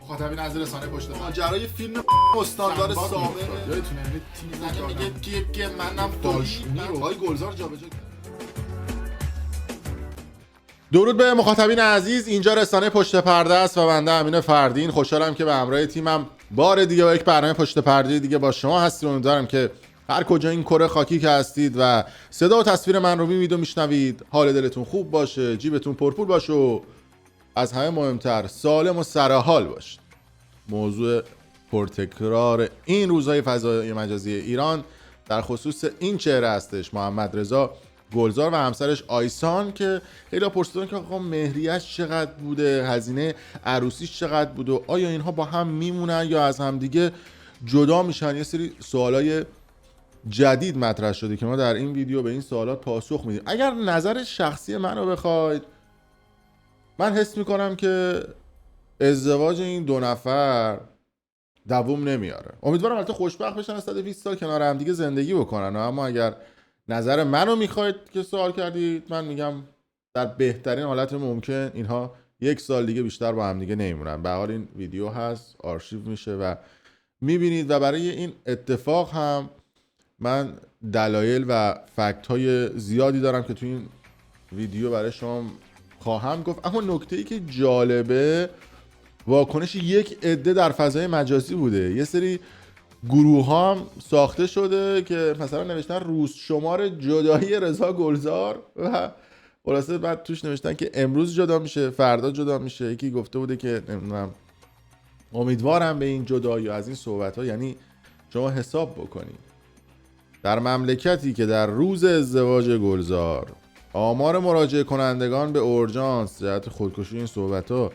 مخاطبین از رسانه پشت پرده ماجرای فیلم استاندار سابق یادتونه تیم میگه منم داشمیر آقای گلزار جابجا کرد. درود به مخاطبین عزیز، اینجا رسانه پشت پرده است و بنده امین فردین. خوشحالم که به همراه تیمم بار دیگه با یک برنامه پشت پرده دیگه با شما هستیم. امیدوارم که هر کجا این کره خاکی که هستید و صدا و تصویر من رو میبینید و میشنوید حال دلتون خوب باشه، جیبتون پرپول باشه و از همه مهمتر سالم و سرحال باشید. موضوع پرتکرار این روزهای فضای مجازی ایران در خصوص این چهره هستش، محمد رضا گلزار و همسرش آیسان، که خیلی پرسیدن که آقا مهریه‌اش چقدر بوده، هزینه عروسیش چقدر بوده و آیا اینها با هم میمونن یا از هم دیگه جدا میشن. یه سری سوالای جدید مطرح شده که ما در این ویدیو به این سوالات پاسخ میدیم. اگر نظر شخصی منو بخواید، من حس میکنم که ازدواج این دو نفر دوام نمیاره. امیدوارم البته خوشبخت بشن، 120 سال کنار هم دیگه زندگی بکنن. اما اگر نظر منو میخواید که سوال کردید، من میگم در بهترین حالت ممکن اینها 1 سال دیگه بیشتر با هم دیگه نمیمونن. به حال این ویدیو هست، آرشیو میشه و میبینید. و برای این اتفاق هم من دلایل و فکت های زیادی دارم که تو این ویدیو برای شما خواهم گفت. اما نکته ای که جالبه، واکنش یک عده در فضای مجازی بوده. یه سری گروه هم ساخته شده که مثلا نوشتن روز شمار جدایی رضا گلزار و خلاصه بعد توش نوشتن که امروز جدا میشه، فردا جدا میشه. یکی گفته بوده که نمیدونم امیدوارم به این جدایی. از این صحبت ها یعنی شما حساب بکنید در مملکتی که در روز ازدواج گلزار آمار مراجعه کنندگان به اورژانس جهت خودکشی، این صحبت ها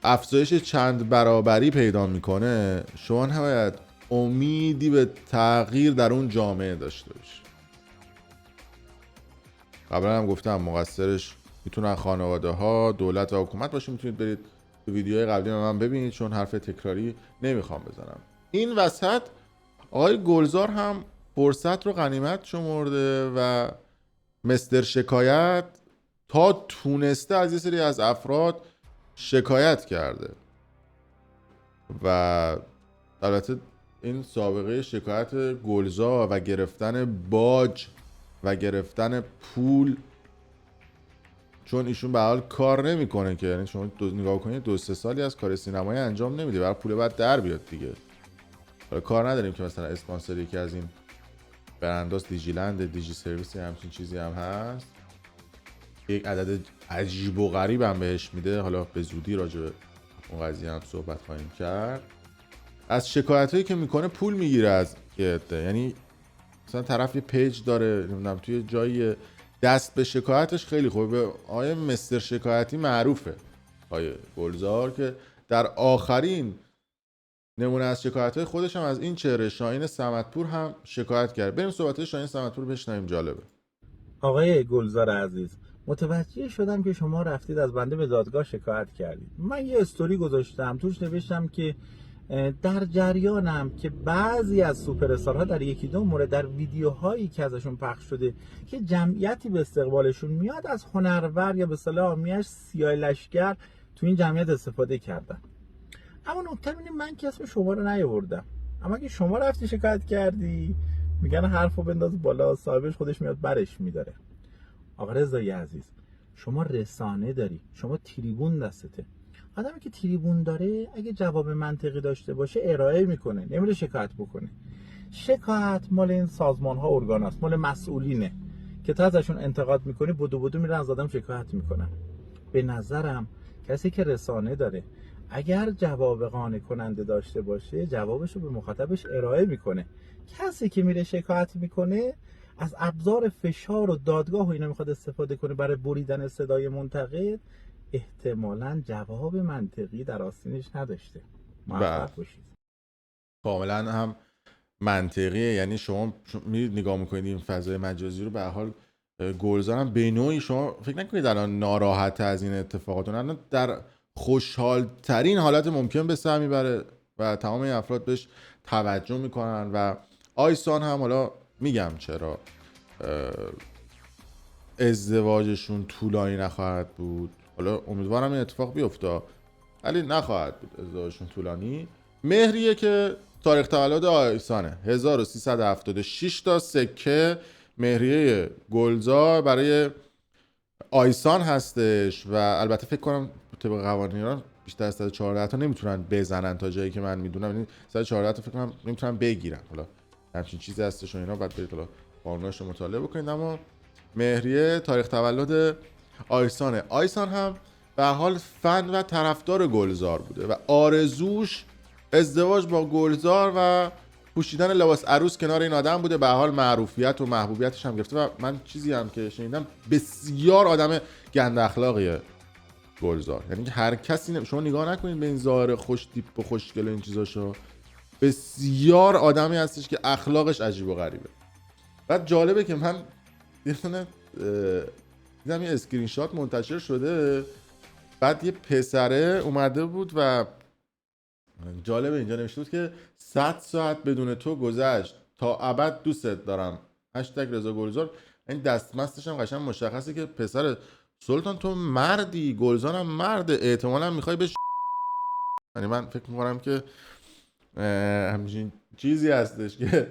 افزایش چند برابری پیدا میکنه، شما نباید امیدی به تغییر در اون جامعه داشته باشی. قبلا هم گفتم مقصرش میتونن خانواده ها، دولت و حکومت باشه. میتونید برید تو ویدیوهای قبلی من ببینید، چون حرف تکراری نمیخوام بزنم. این وسط آقای گلزار هم فرصت رو غنیمت شمرده و مستر شکایت تا تونسته از یه سری از افراد شکایت کرده و البته این سابقه شکایت گلزار و گرفتن باج و گرفتن پول، چون ایشون به حال کار نمیکنه که، یعنی شما نگاه کنید 2-3 سالی از کار سینمایی انجام نمیده، برای پول بعد در بیاد دیگه. حالا کار نداریم که مثلا اسپانسر یکی از این برنداس، دیجیلند، دیجی سرویس، همچین چیزی هم هست، یک عدد عجیب و غریب هم بهش میده. حالا به زودی راجع به اون قضیه هم صحبت خواهیم کرد. از شکایت هایی که میکنه پول میگیره از یه عده. یعنی مثلا طرف یه پیج داره، نمیدونم توی جایی دست به شکایتش خیلی خوبه، به آیه مستر شکایتی معروفه آیه گلزار، که در آخرین نمونه از شکایت های خودش هم از این چهره شاهین صمدپور هم شکایت کرد. بریم صحبت های شاهین صمدپور بشنویم، جالبه. آقای گلزار عزیز، متوجه شدم که شما رفتید از بنده به دادگاه شکایت کردید. من یه استوری گذاشتم توش نوشتم که در جریانم که بعضی از سوپر استارها در 1-2 مورد در ویدیوهایی که ازشون پخش شده که جمعیتی به استقبالشون میاد، از هنرور یا به اصطلاح عامیش سیاه لشکر تو این جمعیت استفاده کردن. اما نکته اینه من که اسم شما رو نیاوردم، اما که شما رفتی شکایت کردی، میگن حرفو بنداز بالا، صاحبش خودش میاد برش میداره. آقا رضای عزیز، شما رسانه داری، شما تریبون دستته. آدمی که تریبون داره اگه جواب منطقی داشته باشه ارائه میکنه، نمیره شکایت بکنه. شکایت مال این سازمان ها، ارگان هست، مال مسئولینه که تا ازشون انتقاد میکنی بدو میرن از آدم شکایت میکنن. به نظرم کسی که رسانه داره اگر جواب قانع کننده داشته باشه، جوابشو به مخاطبش ارائه میکنه. کسی که میره شکایت میکنه از ابزار فشار و دادگاه و اینا میخواد استفاده کنه برای بریدن صدای منتقد، احتمالاً جواب منطقی در آستینش نداشته. موفق باشید. کاملا هم منطقیه. یعنی شما میرید نگاه میکنید این فضای مجازی رو، به حال گلزار هم به نوعی شما فکر نکنید الان ناراحت از این اتفاقات، الان در خوشحال ترین حالت ممکن به سر میبره و تمام این افراد بهش توجه میکنن. و آیسان هم، حالا میگم چرا ازدواجشون طولانی نخواهد بود، حالا امیدوارم این اتفاق بیفته. ولی نخواهد بود ازدواجشون طولانی. مهریه که تاریخ تولد آیسانه 1376 تا سکه مهریه گلزار برای آیسان هستش و البته فکر کنم طبق قوانین ایران بیشتر از 114 تا نمیتونن بزنن تا جایی که من میدونم، یعنی 114 تا فکر کنم نمیتونن بگیرن. حالا همچین چیزی هستش و اینا، بعد برید حالا قانوناش رو مطالعه بکنید. اما مهریه تاریخ تولد آیسانه. آیسان هم به حال فن و طرفدار گلزار بوده و آرزوش ازدواج با گلزار و پوشیدن لباس عروس کنار این آدم بوده. به حال معروفیت و محبوبیتش هم گرفته و من چیزی هم که شنیدم بسیار آدم گند اخلاقیه گلزار، یعنی که هر کسی شما نگاه نکنید به این ظاهر خوش تیپ و خوشگل این چیزاشو، بسیار آدمی هستش که اخلاقش عجیب و غریبه. بعد جالبه که من دیدم یه اسکرین شات منتشر شده، بعد یه پسره اومده بود و جالبه اینجا نوشته بود که 100 ساعت بدون تو گذشت، تا ابد دوستت دارم، هشتگ رضا گلزار. این دستمستش هم قشنگ مشخصه که پسر سلطان تو مردی، گلزار هم مرده، احتمالا میخوای بهش یعنی من فکر میکنم که همچین چیزی هستش که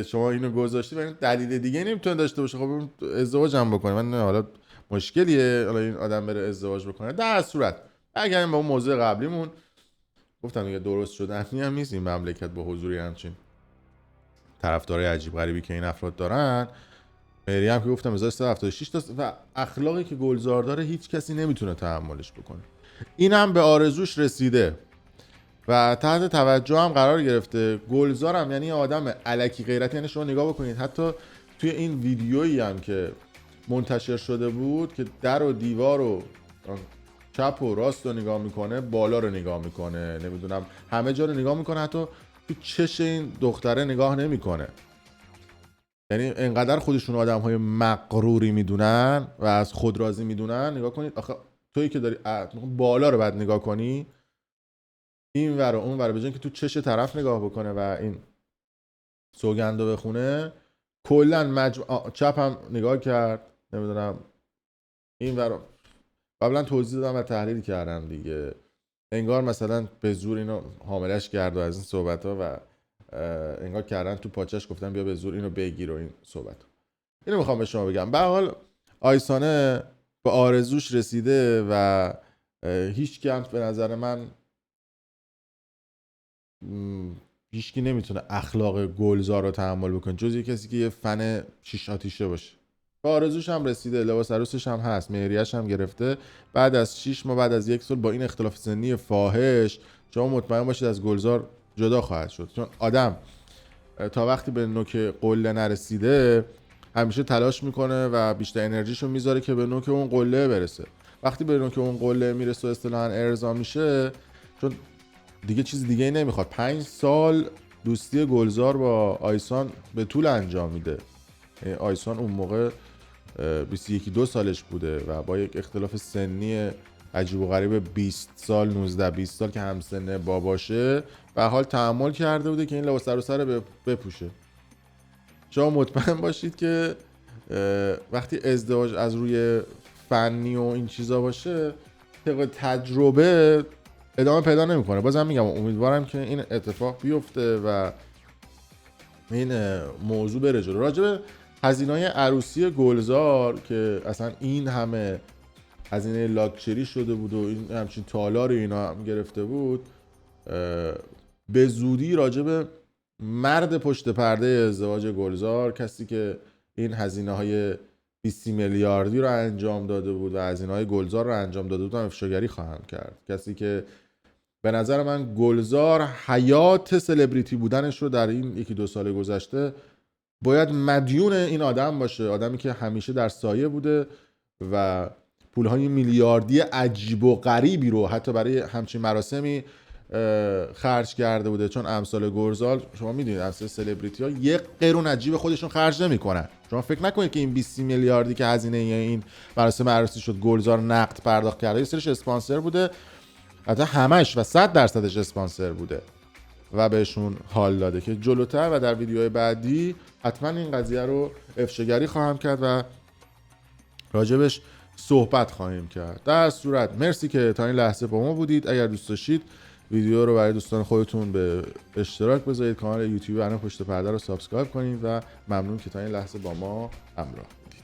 شما اینو گذاشتی و دلیل دیگه نمیتونه داشته باشه. خب ازدواج هم بکنه، من حالا مشکلیه حالا این آدم بره ازدواج بکنه. در صورت اگر با اون موضوع قبلیمون گفتم دیگه درست شده هم نیست این مملکت با حضوری همچین طرفدارای عجیب غریبی که این افراد دارن. مهریه هم که گفتم 1376 تا و اخلاقی که گلزار داره هیچ کسی نمیتونه تحملش بکنه. اینم به آرزوش رسیده و تحت توجه هم قرار گرفته. گلزار هم یعنی آدم الکی غیرتی، یعنی شما نگاه بکنید حتی توی این ویدیویی هم که منتشر شده بود که در و دیوار و چپ و راست رو نگاه میکنه، بالا رو نگاه میکنه، نمیدونم همه جا رو نگاه میکنه، حتی تو چش این دختره نگاه نمیکنه. یعنی انقدر خودشون آدم‌های مغروری میدونن و از خود راضی میدونن. نگاه کنید آخه تویی که داری بالا رو بعد نگاه کنی، این ور و اون ور، به جای اینکه تو چش طرف نگاه بکنه و این سوگندو بخونه، کلا چپ هم نگاه کرد، نمیدونم این ور. قبلا توضیح دادم و تحلیل کردم دیگه، انگار مثلا به زور اینو حاملش کرد و از این صحبت‌ها و انگار کردن تو پاچش گفتن بیا به زور اینو بگیر و این صحبت. اینو میخوام به شما بگم. به هر حال آیسانه به آرزوش رسیده و هیچ کی هم به نظر من هیچکی نمیتونه اخلاق گلزار رو تحمل بکنه جز یه کسی که یه فن شیش آتیشه باشه. به آرزوش هم رسیده، لباس عروسش هم هست، مهریه‌اش هم گرفته. بعد از 6 ماه، بعد از 1 سال با این اختلاف سنی فاحش شما مطمئن باشید از گلزار جدا خواهد شد، چون آدم تا وقتی به نوک قله نرسیده همیشه تلاش میکنه و بیشتر انرژیشو میذاره که به نوک اون قله برسه. وقتی به نوک اون قله میرسه و اصطلاحاً ارضا میشه، چون دیگه چیز دیگه ای نمیخواد. 5 سال دوستی گلزار با آیسان به طول انجام میده. آیسان اون موقع 21-22 سالش بوده و با یک اختلاف سنی عجیب و غریب 20 سال 19-20 سال که همسن باباشه به حال تحمل کرده بوده که این لباس عروس رو بپوشه. شما مطمئن باشید که وقتی ازدواج از روی فنی و این چیزا باشه، طبق تجربه ادامه پیدا نمیکنه. بازم میگم امیدوارم که این اتفاق بیفته و این موضوع بره جلو. راجع به هزینه‌های عروسی گلزار که اصلا این همه هزینه لاکچری شده بود و این همچین تالار اینا هم گرفته بود، به زودی راجع به مرد پشت پرده ازدواج گلزار، کسی که این هزینه‌های 20 میلیاردی رو انجام داده بود و هزینه‌های گلزار رو انجام داده بود، افشاگری خواهم کرد. کسی که به نظر من گلزار حیات سلبریتی بودنش رو در این 1-2 سال گذشته باید مدیون این آدم باشه. آدمی که همیشه در سایه بوده و پولهای میلیاردی عجیب و غریبی رو حتی برای همچین مراسمی خرج کرده بوده. چون امثال گلزار شما میدونید امثال سلبریتی ها یک قرون عجیب خودشون خرج نمیکنن. شما فکر نکنید که این 20 میلیاردی که هزینه این مراسم عروسی شد گلزار نقد پرداخت کرده. یه سریش اسپانسر بوده، حتی همش و 100% اسپانسر بوده و بهشون حال داده که جلوتر و در ویدیوهای بعدی حتما این قضیه رو افشاگری خواهم کرد و راجبش صحبت خواهیم کرد. در صورت مرسی که تا این لحظه با ما بودید. اگر دوست داشتید ویدیو رو برای دوستان خودتون به اشتراک بذارید، کانال یوتیوب برنامه پشت پرده رو سابسکرایب کنید و ممنون که تا این لحظه با ما همراه بودید.